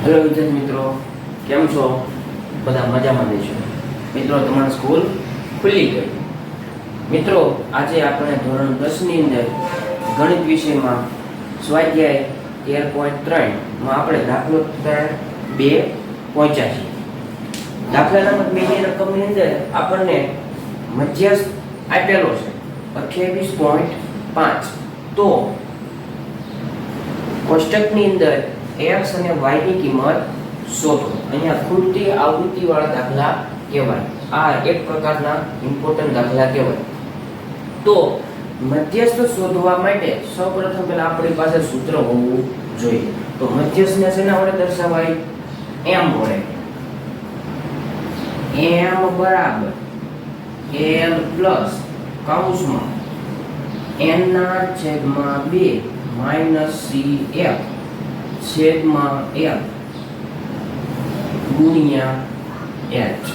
Hello વિદ્યાર્થી મિત્રો, કેમ છો? બધા મજામાં દેશો. મિત્રો, તમારી સ્કૂલ ખુલ્લી ગઈ. મિત્રો, આજે આપણે ધોરણ 10 ની અંદર ગણિત વિષયમાં સ્વાધ્યાય 13.3 માં આપણે દાખલો 2 પહોંચ્યા છીએ. દાખલા નંબર 2 ની રકમની અંદર આપણને મધ્યસ્થ આપેલો છે 28.5. તો કોષ્ટકની અંદર x અને y ની કિંમત શોધો. અહીંયા ખૂટતી આવૃત્તિ વાળા દાખલા કહેવાય. આ એક પ્રકારના ઇમ્પોર્ટન્ટ દાખલા કહેવાય. તો મધ્યસ્થ શોધવા માટે સૌપ્રથમ પહેલા આપણી પાસે સૂત્ર હોવું જોઈએ. તો મધ્યસ્થને શેના વડે દર્શાવાય? m વડે. m બરાબર l પ્લસ કૌંસમાં n ના છેદમાં 2 માઈનસ cf છેદમાં f ગુણ્યા h.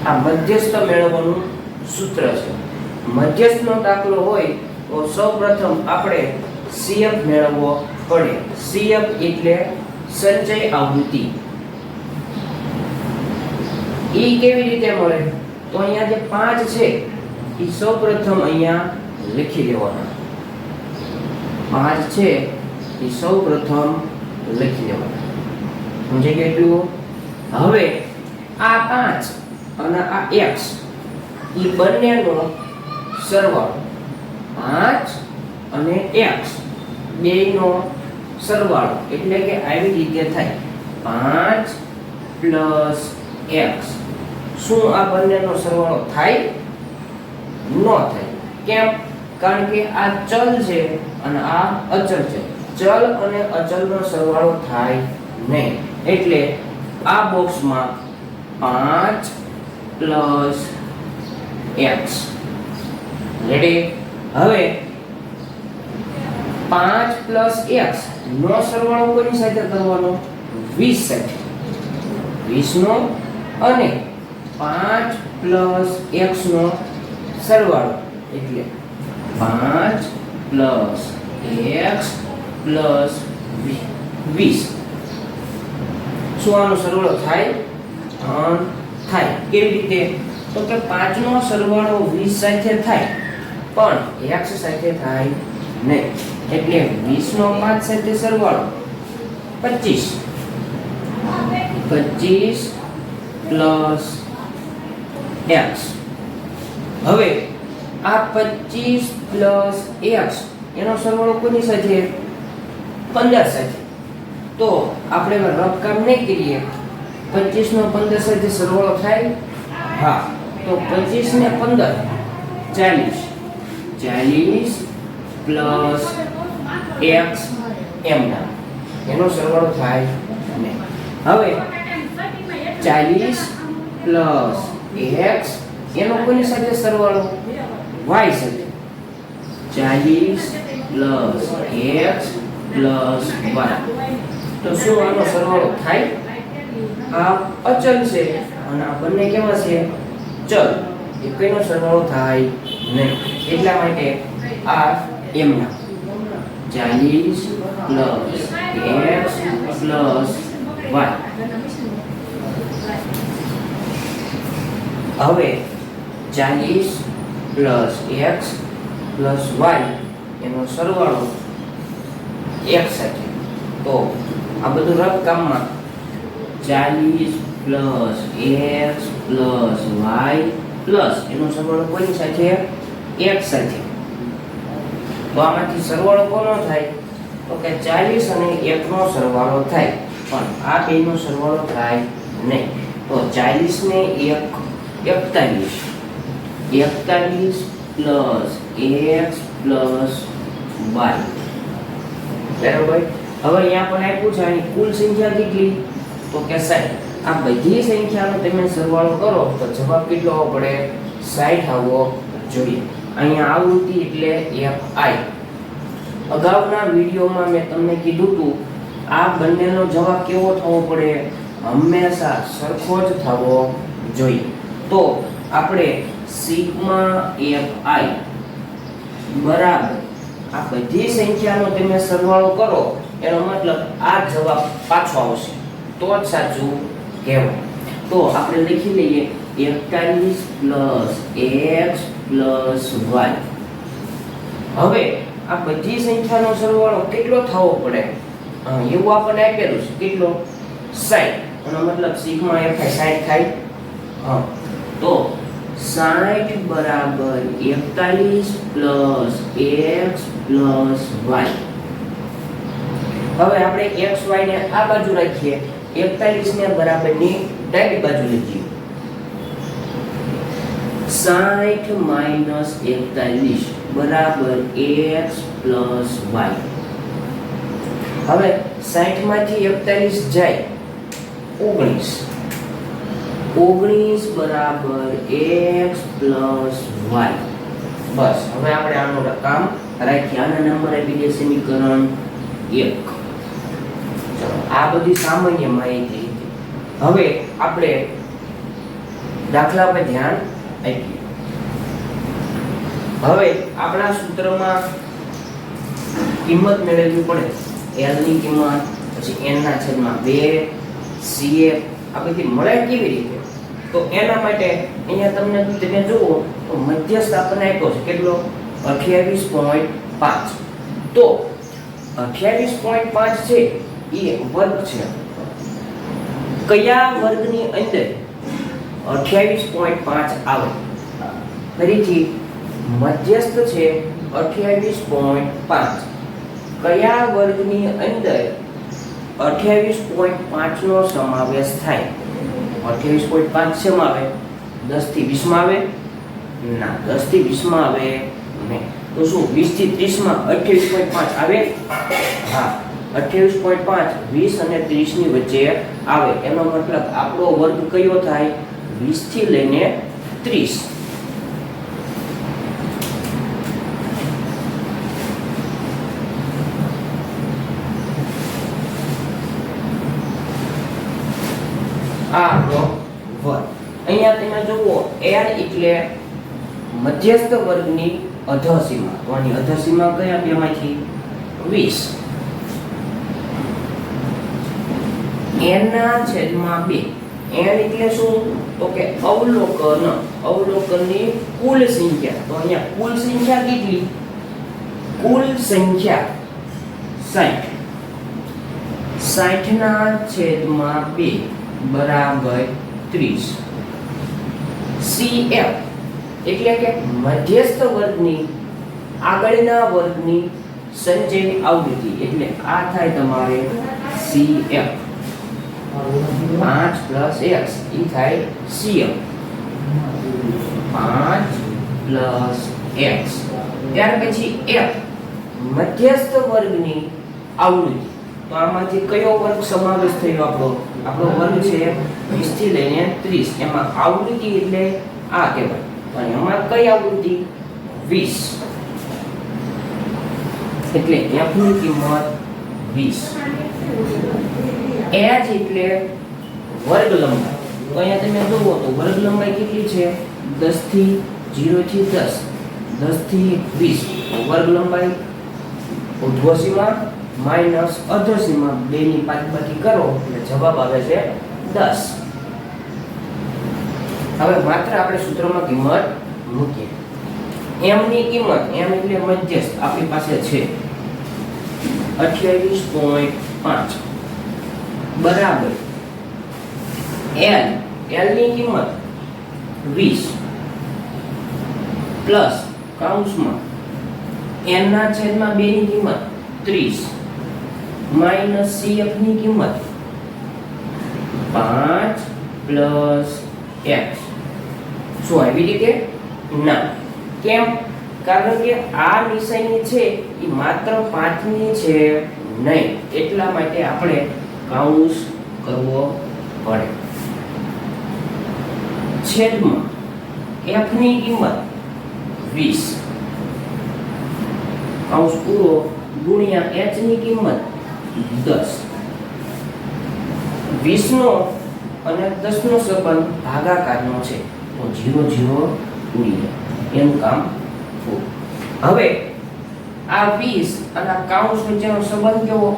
આ મધ્યસ્થ મેળવવાનું સૂત્ર છે. મધ્યસ્થનો દાખલો હોય તો સૌપ્રથમ આપણે CF મેળવવો પડે. CF એટલે સંચય આવૃત્તિ. ઈ કેવી રીતે મળે? તો અહીંયા જે 5 છે એ સૌપ્રથમ અહીંયા લખી દેવાના. 5 છે એ સૌપ્રથમ લખી દેવાના. સમજાઈ ગયું? હવે આ 5 અને આ x એ બંનેનો સરવાળો, 5 અને x બેયનો સરવાળો એટલે કે આવી રીતે થાય 5 પ્લસ x. શું આ બંનેનો સરવાળો થાય? ન થાય. કેમ? કારણ કે આ ચલ છે અને આ અચળ છે. ચલ અને અચળનો સરવાળો થાય નહીં. એટલે આ બોક્સમાં 5 પ્લસ x. રેડી? હવે 5 પ્લસ x નો સરવાળો કોની સાથે કરવાનો? 20 સાથે. 20 નો અને 5 પ્લસ x નો સરવાળો એટલે 5 પ્લસ x પ્લસ 20. શું આનો સરવાળો થાય? થાય. કેવી રીતે? તો કે 5 નો સરવાળો 20 સાથે થાય પણ x સાથે થાય નહીં. એટલે 20 નો 5 સાથે સરવાળો 25. 25 પ્લસ x. હવે આ 25 પ્લસ x એનો સરવાળો કોની સાથે? 15 સાથે. તો આપણે રફ કામ નહીં કરીએ. 25 નો 15 સાથે સરવાળો થાય? હા. તો 25 ને 15 40. 40 પ્લસ x m ના એનો સરવાળો થાય નહીં. હવે 40 પ્લસ x એનો કોની સાથે સરવાળો? y સાથે. 40 પ્લસ x પ્લસ y. તો શું આનો સરવાળો થાય? આ અચલ છે અને આ બંને કેવા છે? ચલ. એકનો સરવાળો થાય નહીં. એટલા માટે આ m ના 40 પ્લસ x પ્લસ y. હવે 40 પ્લસ x પ્લસ y એનો સરવાળો x સાથે. તો આ બધું રફ કામમાં 40 plus x plus y plus એનો સરવાળો કોની સાથે? x સાથે. તો આમાંથી સરવાળો કોનો થાય? તો કે 40 અને 1 નો સરવાળો થાય પણ આ બેનો સરવાળો થાય નહીં. તો 40 ને 1 41. 41 પ્લસ x પ્લસ y. બરાબર? હવે અહીંયા પણ આપ્યું છે આની કુલ સંખ્યા કેટલી? તો કે 60. આ બધી સંખ્યાનો તમે સરવાળો કરો તો જવાબ કેટલો આવવો પડે? 60 આવવો જોઈએ. અહીંયા આવૃત્તિ એટલે fi. અગાઉના વિડીયોમાં મેં તમને કીધું હતું આ બંનેનો જવાબ કેવો થવો પડે? હંમેશા સરખો જ થવો જોઈએ. તો આપણે સિગ્મા fi બરાબર આ બધી સંખ્યાનો તમે સરવાળો કરો એનો મતલબ આ જવાબ પાછો આવશે તો જ સાચું કહેવાય. તો આપણે લખી લઈએ 41 + x + y. હવે આ બધી સંખ્યાનો સરવાળો કેટલો થવો પડે એવું આપણને આપેલું છે. કેટલો? 60. એનો મતલબ સિગ્મા f 60 થાય. તો 60 બરાબર 41 + x + y. હવે આપણે x y ને આ બાજુ રાખીએ, 41 ને બરાબરની ડાબી બાજુ લખીએ. 60 - 41 બરાબર x + y. હવે 60 માંથી 41 જાય 19. 19 બરાબર x + y. બસ હવે આપણે આનું કામ રાખીએ. આના નંબર આપી દે સમીકરણ 1. ચલો આ બધી સામાન્ય માહિતી. હવે આપણે દાખલા પર ધ્યાન આપીએ. હવે આપણા સૂત્રમાં કિંમત મેળવવી પડે. l ની કિંમત, પછી n ના છેદમાં 2, cf આ બધી મળે કેવી રીતે? તો એના માટે અહીંયા તમે જુઓ તો મધ્યસ્થ આપણને આપ્યો છે કેટલો? 28.5. તો 28.5 છે એ વર્ગ છે. કયા વર્ગની અંદર 28.5 આવે? ફરીથી મધ્યસ્થ છે 28.5. કયા વર્ગની અંદર 28.5 નો સમાવેશ થાય? 28.5 શેમાં આવે? 10 થી 20 માં આવે? ના, 10 થી 20 માં આવે નહીં. તો શું 20 થી 30 માં 28.5 આવે? હા, 28.5 20 અને 30 ની વચ્ચે આવે. એનો મતલબ આપણો વર્ગ કયો થાય? 20 થી લઈને 30. આપણો વર્ગ. અહીંયા તમે જુઓ l એટલે મધ્યસ્થ વર્ગની અધસીમા. તો આની અધસીમા કયા બેમાંથી? 20. n ના છેદમાં 2. n એટલે શું? તો કે અવલોકન. અવલોકનની કુલ સંખ્યા. તો અહીંયા કુલ સંખ્યા કેટલી? કુલ સંખ્યા 60. 60 ના છેદમાં 2 બરાબર 30. CF એટલે કે મધ્યસ્થ વર્ગની આગળના વર્ગની સંચય આવૃત્તિ. એટલે આ થાય તમારે CF. 5 + x એ થાય CF. 5 + x. ત્યાર પછી F મધ્યસ્થ વર્ગની આવૃત્તિ. તો આમાંથી કયો વર્ગ સમાવેશ થયો આપણો? આપણો વર્ગ છે 20 થી લઈને 30. એમાં આવૃત્તિ એટલે આ કહેવાય. અને એમાં કઈ આવૃત્તિ? 20. એટલે f ની કિંમત 20. h એટલે વર્ગ લંબાઈ. તો અહીંયા તમે જુઓ તો વર્ગ લંબાઈ કેટલી છે? 10 થી 0 થી 10, 10 થી 20. વર્ગ લંબાઈ ઉર્ધ્વસીમા માઈનસ અધોસીમા 2 ની બાદબાકી કરો એટલે જવાબ આવે છે 10. હવે માત્ર આપણે સૂત્રમાં કિંમત મૂકીએ. m ની કિંમત, m એટલે મધ્યસ્થ, આપણી પાસે છે 28.5 બરાબર l ની કિંમત 20 પ્લસ કૌંસમાં n ના છેદમાં 2 ની કિંમત 30 માઈનસ cf ની કિંમત 5 + x. શું આવી રીતે? ના. કેમ? કારણ કે આ નિશાની છે એ માત્ર 5 ની છે નહીં. એટલા માટે આપણે કૌંસ કરવો પડે. છેદમાં f ની કિંમત 20 કૌંસ પૂરો ગુણ્યા h ની કિંમત 10. 20 નો અને 10 નો સંબંધ ભાગાકારનો છે. તો 0 0 ઉડી જાય. એનું કામ પૂરું. હવે આ 20 અને આ કૌંસ વચ્ચેનો સંબંધ કેવો?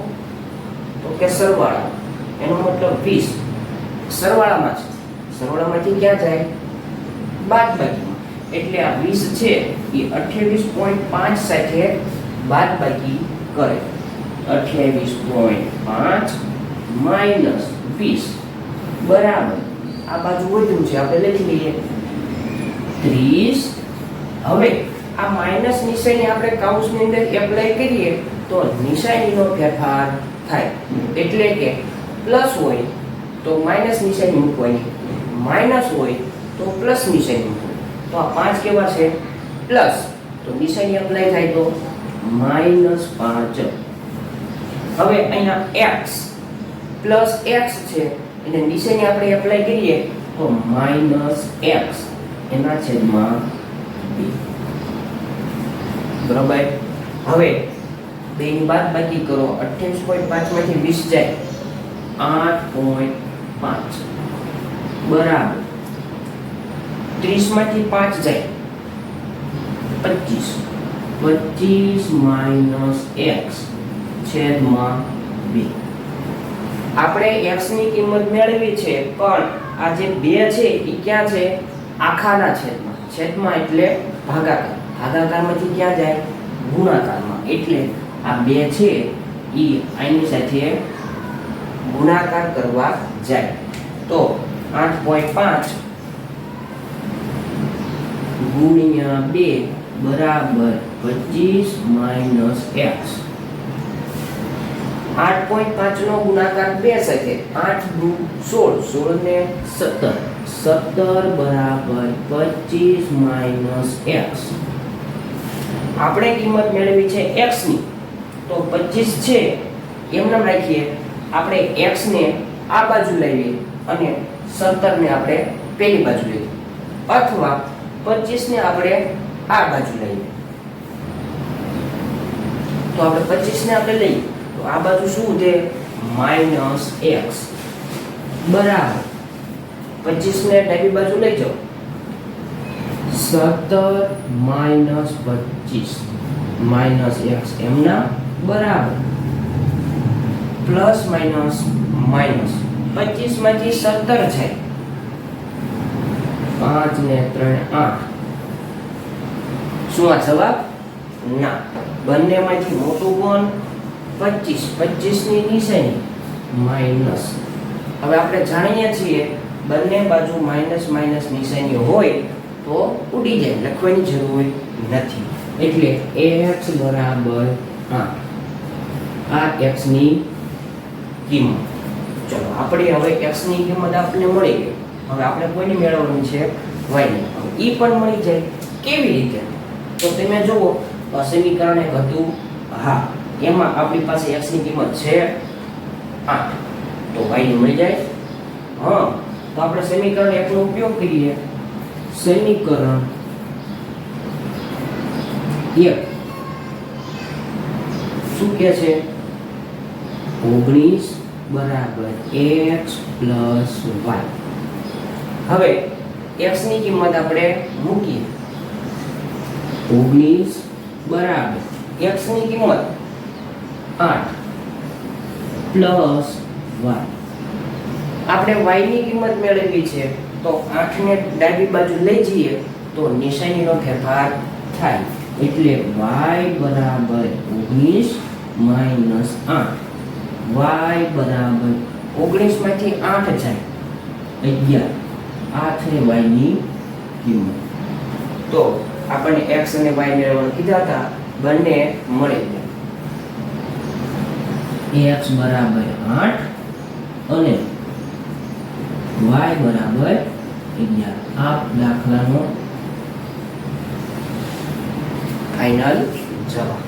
તો કે સરવાળા, એનો મતલબ 20 સરવાળામાં છે, સરવાળામાંથી ક્યાં જાય? બાદબાકીમાં. એટલે આ 20 છે એ 28.5 સાથે બાદબાકી કરે. 28.5 માઈનસ 20 બરાબર આ બાજુ વધ્યું છે આપણે લખી લઈએ 30. હવે આ માઈનસ નિશાની આપણે કૌંસની અંદર એપ્લાય કરીએ તો નિશાનીનો ફેરફાર થાય. એટલે કે પ્લસ હોય તો માઈનસ નિશાની મૂકવાની, માઈનસ હોય તો પ્લસ નિશાની મૂકવાની. તો આ 5 કેવા છે? પ્લસ, તો નિશાની એપ્લાય થાય તો -5. હવે અહીંયા x પ્લસ x છે એટલે નિશાની આપણે એપ્લાય કરીએ તો -x એના છેદમાં 2. બરાબર. હવે બેની બાદબાકી કરો. 28.5 માંથી 20 જાય 8.5 બરાબર 30 માંથી 5 જાય 25. 25 માઈનસ x છેદમાં 2. આપણે x ની કિંમત મેળવી છે, પણ આ જે 2 છે એ ક્યાં છે? આખાના છેદમાં. છેદમાં એટલે ભાગાકાર. ભાગાકારમાંથી ક્યાં જાય? ગુણાકારમાં. એટલે આ 2 છે એ આની સાથે ગુણાકાર કરવા જાય. તો 8.5 ગુણ્યા 2 બરાબર 25 માઈનસ x. 8.5 નો ગુણાકાર 2 સાથે 8 દુ 16, 16 ને 17, 17 બરાબર 25 માઈનસ x. આપણે કિંમત મેળવી છે x ની, તો 25 છે એમ નામ રાખીએ. આપણે x ને આ બાજુ લાવીએ અને 17 ને આપણે પેલી બાજુ લઈએ, અથવા 25 ને આપણે આ બાજુ લઈએ. તો આપણે 25 ને આપણે લઈએ તો આ બાજુ શું છે? -x બરાબર 25 ને ડાબી બાજુ લઈ જાઓ 17 માઈનસ 25 માઈનસ x એમના બરાબર પ્લસ માઈનસ માઈનસ 25 માંથી 17 છે 5 ને 3 8. શું આ જવાબ? ના. બંનેમાંથી મોટું કોણ? 25. 25 ની નિશાની માઈનસ. હવે આપણે જાણીએ છીએ બંને બાજુ માઈનસ માઈનસ નિશાની હોય તો ઉડી જાય, લખવાની જરૂર નથી. એટલે x બરાબર 8. આ x ની કિંમત. ચલો આપણે હવે x ની કિંમત આપણને મળી ગઈ. હવે આપણે કોઈની મેળવવાની છે? y ની. હવે ઈ પણ મળી જાય. કેવી રીતે? તો તમે જુઓ સમીકરણ એક હતું, હા એમાં આપણી પાસે x ની કિંમત છે 8, તો y ની મળી જાય. હા, તો આપણે સમીકરણ 1 નો ઉપયોગ કરીએ. સમીકરણ 1 શું કહે છે? 19 બરાબર x પ્લસ y. હવે x ની કિંમત આપણે મૂકીએ. 19 બરાબર x ની કિંમત 8 પ્લસ y. આપણે y ની કિંમત મેળવી છે તો 8 ને ડાબી બાજુ લઈ જઈએ તો નિશાનીનો ફેરફાર થાય. એટલે y બરાબર 19 માઈનસ 8. y બરાબર 19 માંથી 8 જાય 11. આ છે y ની કિંમત. તો આપણને x અને y મેળવવાનું કીધા હતા, બંને મળી ગયા. x બરાબર 8 અને y બરાબર 11. આ દાખલાનો ફાઇનલ જવાબ.